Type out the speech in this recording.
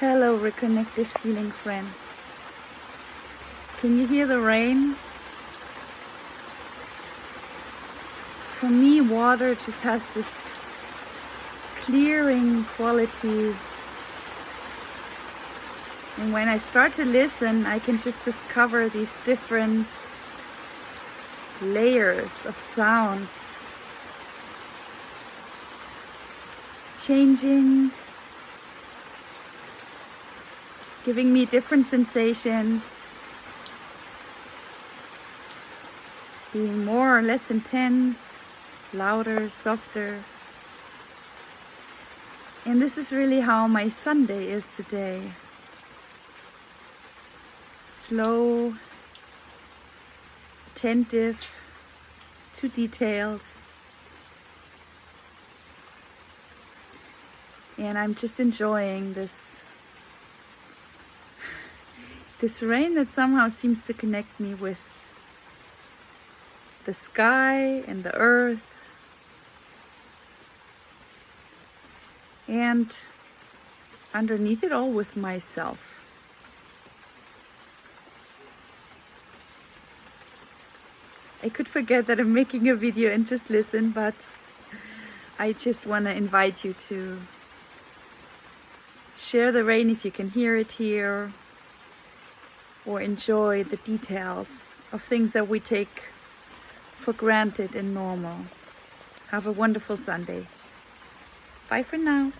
Hello, Reconnective Healing friends. Can you hear the rain? For me, water just has this clearing quality. And when I start to listen, I can just discover these different layers of sounds, changing, giving me different sensations, being more or less intense, louder, softer. And this is really how my Sunday is today. Slow, attentive to details. And I'm just enjoying this rain that somehow seems to connect me with the sky and the earth. And underneath it all, with myself. I could forget that I'm making a video and just listen, but I just want to invite you to share the rain if you can hear it here, or enjoy the details of things that we take for granted and normal. Have a wonderful Sunday. Bye for now.